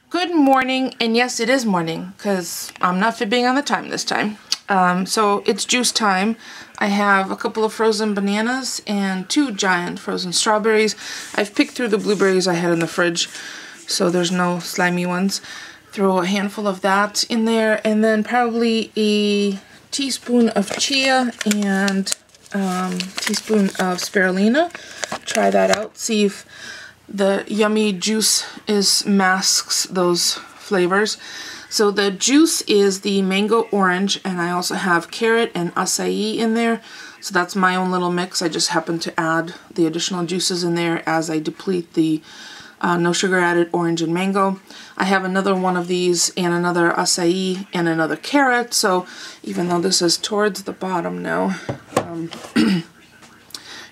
Good morning, and yes, it is morning because I'm not fibbing on the time this time. So it's juice time. I have a couple of frozen bananas and 2 giant frozen strawberries. I've picked through the blueberries I had in the fridge, so there's no slimy ones. Throw a handful of that in there, and then probably a teaspoon of chia and teaspoon of spirulina. Try that out, see if the yummy juice masks those flavors. So the juice is the mango orange, and I also have carrot and acai in there. So that's my own little mix. I just happen to add the additional juices in there as I deplete the no sugar added orange and mango. I have another one of these and another acai and another carrot. So even though this is towards the bottom now,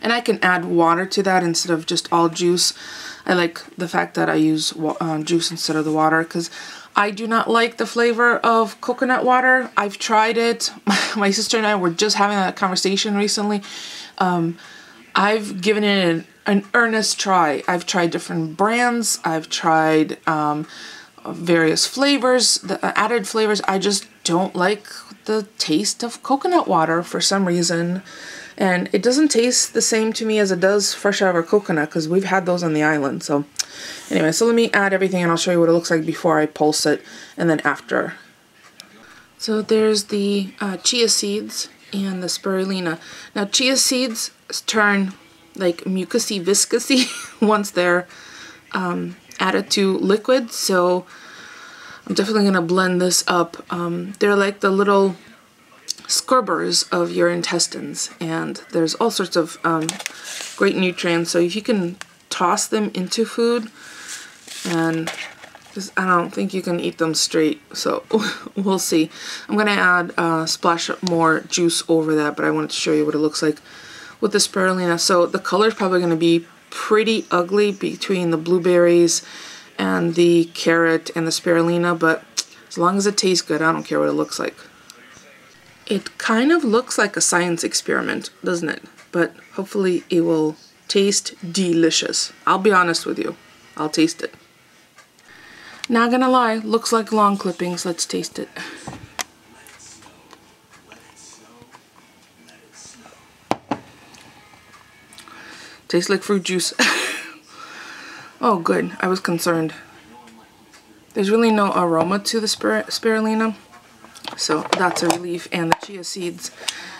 and I can add water to that instead of just all juice. I like the fact that I use juice instead of the water because I do not like the flavor of coconut water. I've tried it. My sister and I were just having that conversation recently. I've given it an earnest try. I've tried different brands. I've tried various flavors, the added flavors. I just don't like the taste of coconut water for some reason. And it doesn't taste the same to me as it does fresh out of our coconut because we've had those on the island. So anyway, so let me add everything and I'll show you what it looks like before I pulse it and then after. So there's the chia seeds and the spirulina. Now chia seeds turn like mucousy, viscousy once they're added to liquid. So I'm definitely going to blend this up. They're like the little scrubbers of your intestines, and there's all sorts of great nutrients. So if you can toss them into food, and I don't think you can eat them straight, so we'll see. I'm gonna add a splash more juice over that, but I wanted to show you what it looks like with the spirulina. So the color is probably going to be pretty ugly between the blueberries and the carrot and the spirulina, but as long as it tastes good, I don't care what it looks like. It kind of looks like a science experiment, doesn't it? But hopefully it will taste delicious. I'll be honest with you. I'll taste it. Not gonna lie, looks like lawn clippings. Let's taste it. Tastes like fruit juice. Oh, good. I was concerned. There's really no aroma to the spirulina. So that's a relief, and the chia seeds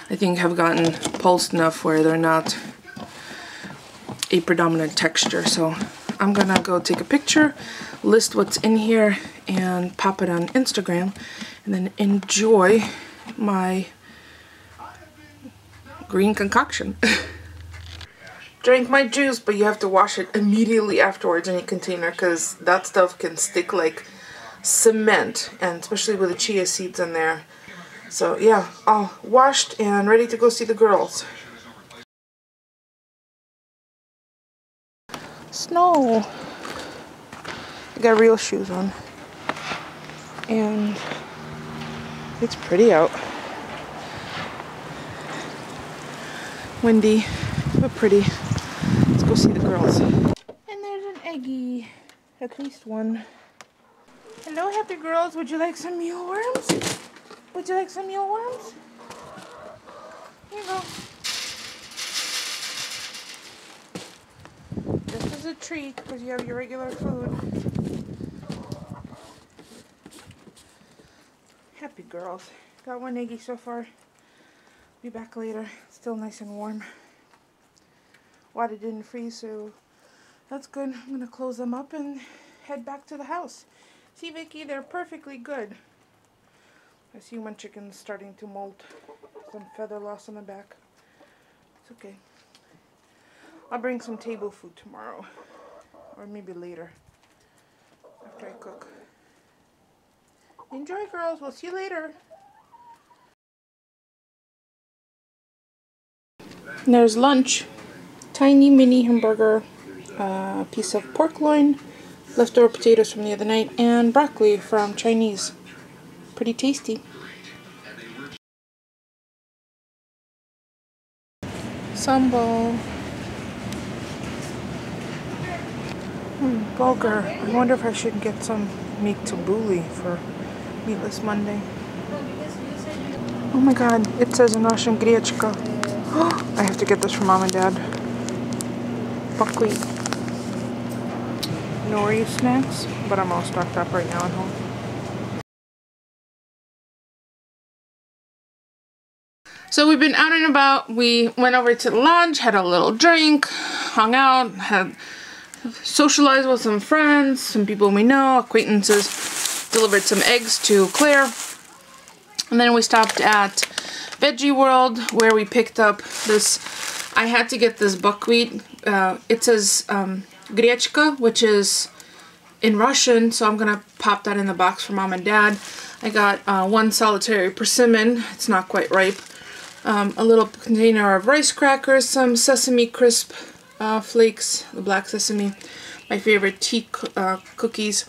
I think have gotten pulsed enough where they're not a predominant texture. So I'm gonna go take a picture, list what's in here, and pop it on Instagram, and then enjoy my green concoction. Drink my juice, but you have to wash it immediately afterwards in a container because that stuff can stick like cement, and especially with the chia seeds in there. So yeah, all washed and ready to go see the girls. Snow. I got real shoes on, and it's pretty out. Windy, but pretty. Let's go see the girls. And there's an eggie, at least one. Hello, happy girls. Would you like some mealworms? Would you like some mealworms? Here you go. This is a treat because you have your regular food. Happy girls. Got one eggie so far. Be back later. Still nice and warm. Water didn't freeze, so that's good. I'm going to close them up and head back to the house. See, Vicky, they're perfectly good. I see one chicken starting to molt. Some feather loss on the back. It's okay. I'll bring some table food tomorrow. Or maybe later. After I cook. Enjoy, girls. We'll see you later. And there's lunch. Tiny mini hamburger. Piece of pork loin. Leftover potatoes from the other night, and broccoli from Chinese. Pretty tasty. Sambal. Bulgur. I wonder if I should get some meat tabbouleh for Meatless Monday. Oh my god, it says in Russian grechka. I have to get this for Mom and Dad. Buckwheat. Nori snacks, but I'm all stocked up right now at home. So we've been out and about. We went over to lunch, had a little drink, hung out, had socialized with some friends, some people we know, acquaintances, delivered some eggs to Claire. And then we stopped at Veggie World where we picked up this, I had to get this buckwheat. It says grechka, which is in Russian, so I'm gonna pop that in the box for Mom and Dad. I got one solitary persimmon, it's not quite ripe. A little container of rice crackers, some sesame crisp flakes, the black sesame, my favorite tea cookies,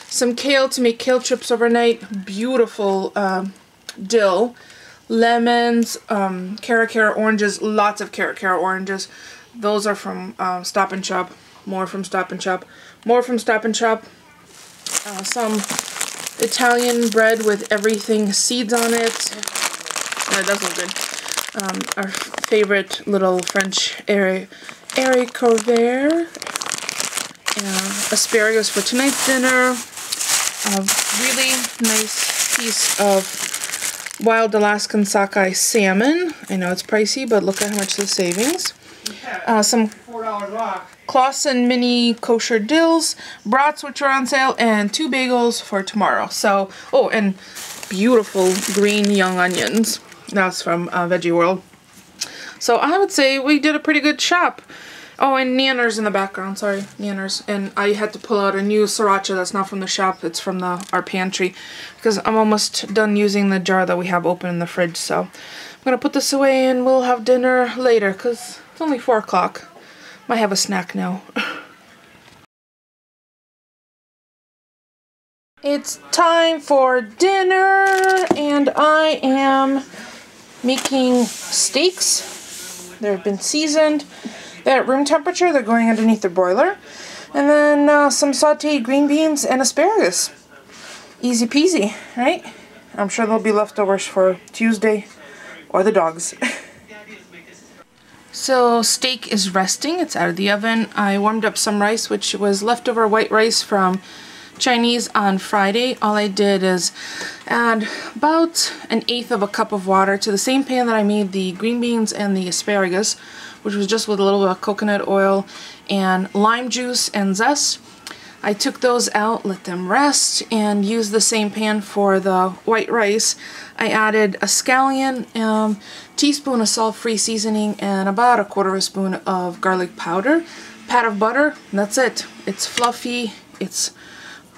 some kale to make kale chips overnight, beautiful dill, lemons, cara oranges, lots of cara oranges. Those are from Stop and Shop, more from Stop and Shop, more from Stop and Shop. Some Italian bread with everything seeds on it. That does look good. Our favorite little French haricot vert. Asparagus for tonight's dinner. A really nice piece of wild Alaskan sockeye salmon. I know it's pricey, but look at how much the savings. Some Clausen mini kosher dills, brats which are on sale, and 2 bagels for tomorrow. So, oh, and beautiful green young onions. That's from Veggie World. So I would say we did a pretty good shop. Oh, and Nanner's in the background, sorry, Nanner's. And I had to pull out a new sriracha that's not from the shop, it's from our pantry. Because I'm almost done using the jar that we have open in the fridge, so I'm gonna put this away and we'll have dinner later, because it's only 4 o'clock. Might have a snack now. It's time for dinner, and I am making steaks. They've been seasoned. They're at room temperature. They're going underneath the broiler. And then some sauteed green beans and asparagus. Easy peasy, right? I'm sure there'll be leftovers for Tuesday or the dogs. So steak is resting. It's out of the oven. I warmed up some rice, which was leftover white rice from Chinese on Friday. All I did is add about 1/8 cup of water to the same pan that I made the green beans and the asparagus, which was just with a little bit of coconut oil and lime juice and zest. I took those out, let them rest, and used the same pan for the white rice. I added a scallion, teaspoon of salt-free seasoning, and about 1/4 spoon of garlic powder, pat of butter, and that's it. It's fluffy, it's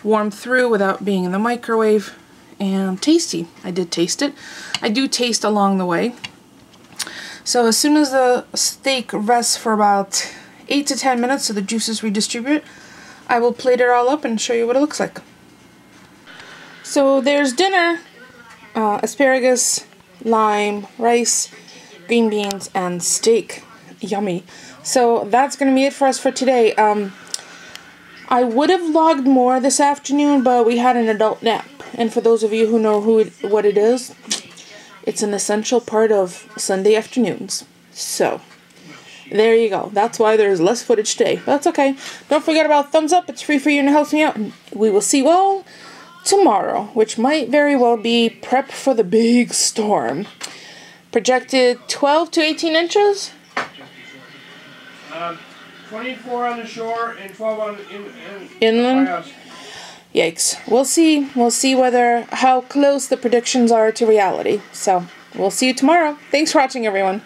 warmed through without being in the microwave, and tasty. I did taste it. I do taste along the way. So as soon as the steak rests for about 8 to 10 minutes so the juices redistribute, I will plate it all up and show you what it looks like. So there's dinner. Asparagus, lime, rice, green beans, and steak. Yummy. So that's going to be it for us for today. I would have vlogged more this afternoon, but we had an adult nap. And for those of you who know what it is, it's an essential part of Sunday afternoons. So, there you go. That's why there's less footage today. But that's okay. Don't forget about thumbs up. It's free for you and it helps me out. And we will see you all tomorrow, which might very well be prep for the big storm. Projected 12 to 18 inches. 24 on the shore and 12 on inland. Yikes. We'll see. We'll see how close the predictions are to reality. So, we'll see you tomorrow. Thanks for watching, everyone.